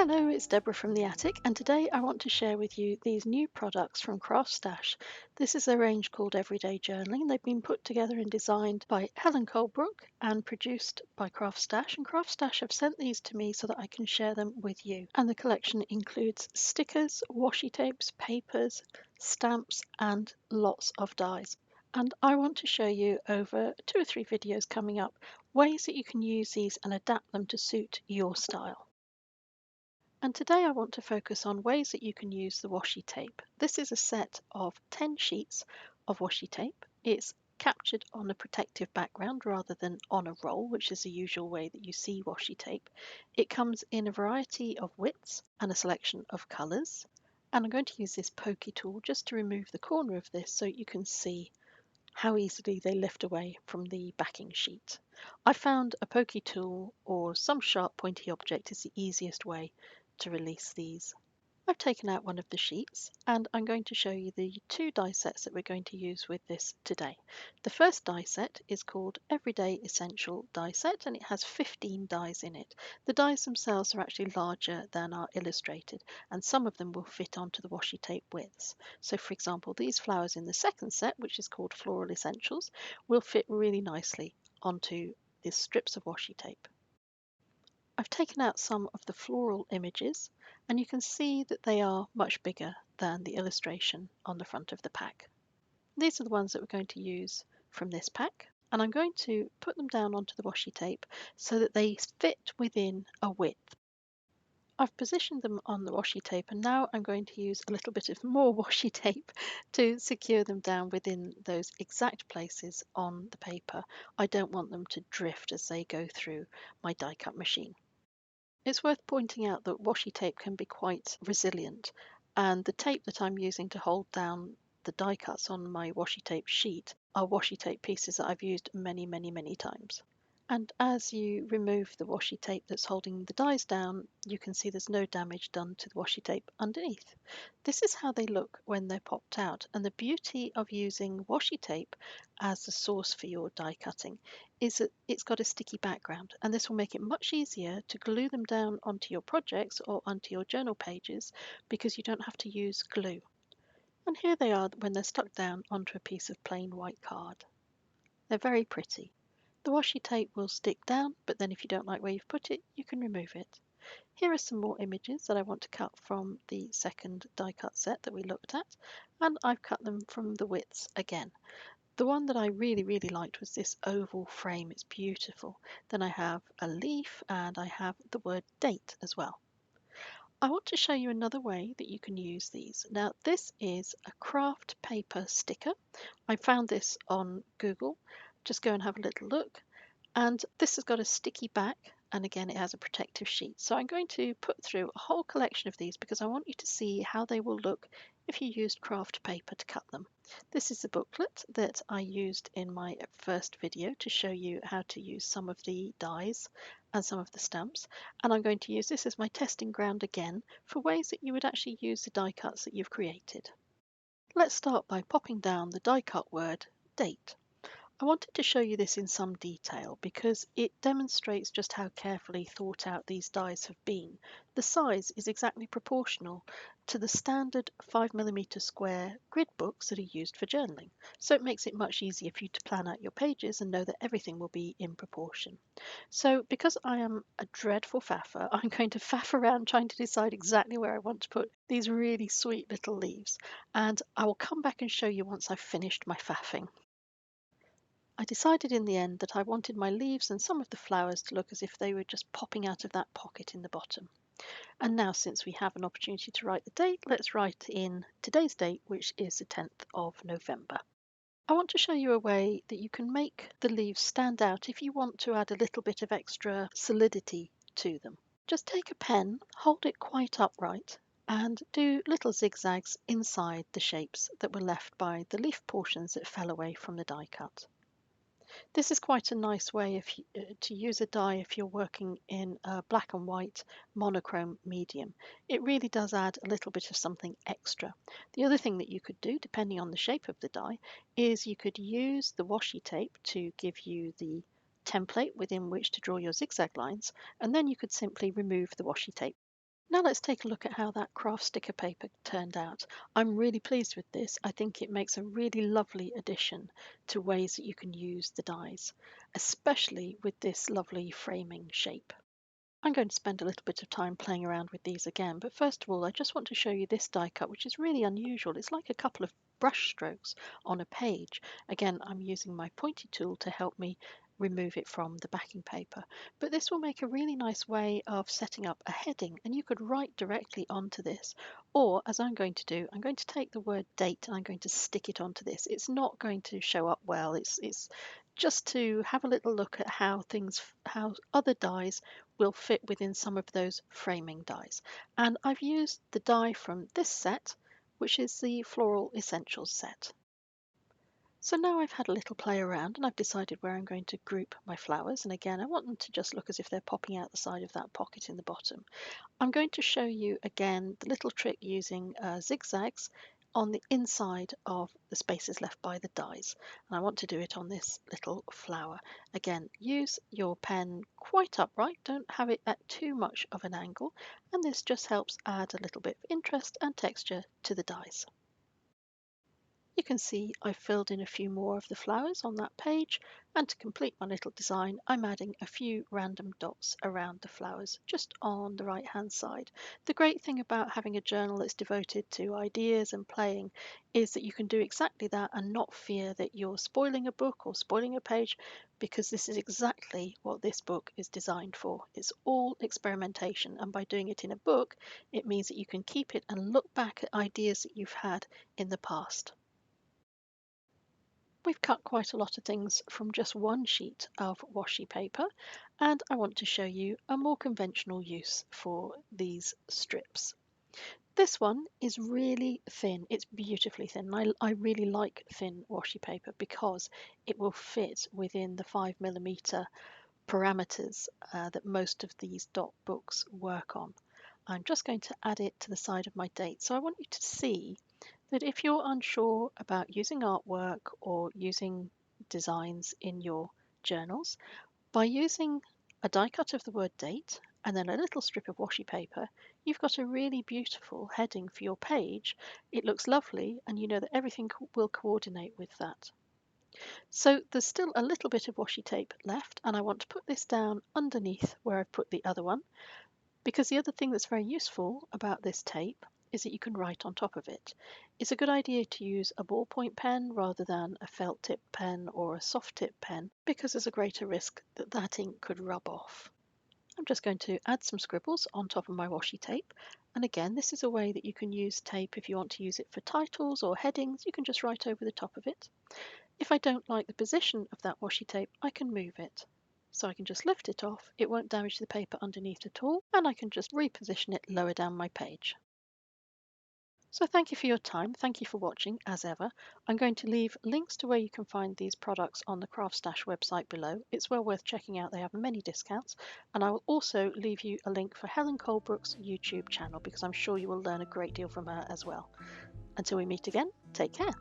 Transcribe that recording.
Hello, it's Deborah from the Attic, and today I want to share with you these new products from CraftStash. This is a range called Everyday Journaling. They've been put together and designed by Helen Colebrook and produced by CraftStash, and CraftStash have sent these to me so that I can share them with you. And the collection includes stickers, washi tapes, papers, stamps, and lots of dies. And I want to show you over 2 or 3 videos coming up ways that you can use these and adapt them to suit your style. And today I want to focus on ways that you can use the washi tape. This is a set of 10 sheets of washi tape. It's captured on a protective background rather than on a roll, which is the usual way that you see washi tape. It comes in a variety of widths and a selection of colours. And I'm going to use this pokey tool just to remove the corner of this so you can see how easily they lift away from the backing sheet. I found a pokey tool or some sharp pointy object is the easiest way to release these. I've taken out one of the sheets and I'm going to show you the 2 die sets that we're going to use with this today. The first die set is called Everyday Essential Die Set and it has 15 dies in it. The dies themselves are actually larger than are illustrated and some of them will fit onto the washi tape widths. So for example, these flowers in the second set, which is called Floral Essentials, will fit really nicely onto these strips of washi tape. I've taken out some of the floral images and you can see that they are much bigger than the illustration on the front of the pack. These are the ones that we're going to use from this pack and I'm going to put them down onto the washi tape so that they fit within a width. I've positioned them on the washi tape and now I'm going to use a little bit of more washi tape to secure them down within those exact places on the paper. I don't want them to drift as they go through my die cut machine. It's worth pointing out that washi tape can be quite resilient, and the tape that I'm using to hold down the die cuts on my washi tape sheet are washi tape pieces that I've used many times. And as you remove the washi tape that's holding the dies down, you can see there's no damage done to the washi tape underneath. This is how they look when they're popped out, and the beauty of using washi tape as the source for your die cutting is that it's got a sticky background, and this will make it much easier to glue them down onto your projects or onto your journal pages because you don't have to use glue. And here they are when they're stuck down onto a piece of plain white card. They're very pretty. The washi tape will stick down, but then if you don't like where you've put it, you can remove it. Here are some more images that I want to cut from the second die cut set that we looked at, and I've cut them from the widths again. The one that I really liked was this oval frame. It's beautiful. Then I have a leaf and I have the word date as well. I want to show you another way that you can use these. Now this is a craft paper sticker. I found this on Google. Just go and have a little look. And this has got a sticky back and again it has a protective sheet. So I'm going to put through a whole collection of these because I want you to see how they will look if you used craft paper to cut them. This is the booklet that I used in my first video to show you how to use some of the dies and some of the stamps, and I'm going to use this as my testing ground again for ways that you would actually use the die cuts that you've created. Let's start by popping down the die cut word date. I wanted to show you this in some detail because it demonstrates just how carefully thought out these dies have been. The size is exactly proportional to the standard 5mm square grid books that are used for journaling, so it makes it much easier for you to plan out your pages and know that everything will be in proportion. So because I am a dreadful faffer, I'm going to faff around trying to decide exactly where I want to put these really sweet little leaves, and I will come back and show you once I've finished my faffing. I decided in the end that I wanted my leaves and some of the flowers to look as if they were just popping out of that pocket in the bottom. And now, since we have an opportunity to write the date, let's write in today's date, which is the 10th of November. I want to show you a way that you can make the leaves stand out if you want to add a little bit of extra solidity to them. Just take a pen, hold it quite upright, and do little zigzags inside the shapes that were left by the leaf portions that fell away from the die cut. This is quite a nice way to use a die if you're working in a black and white monochrome medium. It really does add a little bit of something extra. The other thing that you could do, depending on the shape of the die, is you could use the washi tape to give you the template within which to draw your zigzag lines, and then you could simply remove the washi tape. Now let's take a look at how that craft sticker paper turned out. I'm really pleased with this. I think it makes a really lovely addition to ways that you can use the dies, especially with this lovely framing shape. I'm going to spend a little bit of time playing around with these again, but first of all I just want to show you this die cut, which is really unusual. It's like a couple of brush strokes on a page. Again, I'm using my pointy tool to help me remove it from the backing paper, but this will make a really nice way of setting up a heading, and you could write directly onto this, or as I'm going to do, I'm going to take the word date and I'm going to stick it onto this. It's not going to show up well. It's just to have a little look at how other dies will fit within some of those framing dies. And I've used the die from this set, which is the Floral Essentials set. So now I've had a little play around and I've decided where I'm going to group my flowers. And again, I want them to just look as if they're popping out the side of that pocket in the bottom. I'm going to show you again the little trick using zigzags on the inside of the spaces left by the dies, and I want to do it on this little flower. Again, use your pen quite upright, don't have it at too much of an angle, and this just helps add a little bit of interest and texture to the dies. You can see I've filled in a few more of the flowers on that page, and to complete my little design I'm adding a few random dots around the flowers just on the right hand side. The great thing about having a journal that's devoted to ideas and playing is that you can do exactly that and not fear that you're spoiling a book or spoiling a page, because this is exactly what this book is designed for. It's all experimentation, and by doing it in a book it means that you can keep it and look back at ideas that you've had in the past. We've cut quite a lot of things from just one sheet of washi paper, and I want to show you a more conventional use for these strips. This one is really thin, it's beautifully thin. I really like thin washi paper because it will fit within the 5mm parameters that most of these dot books work on. I'm just going to add it to the side of my date. So I want you to see that if you're unsure about using artwork or using designs in your journals, by using a die cut of the word date and then a little strip of washi paper, you've got a really beautiful heading for your page. It looks lovely and you know that everything will coordinate with that. So there's still a little bit of washi tape left, and I want to put this down underneath where I've put the other one, because the other thing that's very useful about this tape is that you can write on top of it. It's a good idea to use a ballpoint pen rather than a felt tip pen or a soft tip pen, because there's a greater risk that that ink could rub off. I'm just going to add some scribbles on top of my washi tape, and again this is a way that you can use tape if you want to use it for titles or headings. You can just write over the top of it. If I don't like the position of that washi tape, I can move it. So I can just lift it off, it won't damage the paper underneath at all, and I can just reposition it lower down my page. So thank you for your time, thank you for watching as ever. I'm going to leave links to where you can find these products on the CraftStash website below. It's well worth checking out, they have many discounts, and I will also leave you a link for Helen Colebrook's YouTube channel because I'm sure you will learn a great deal from her as well. Until we meet again, take care.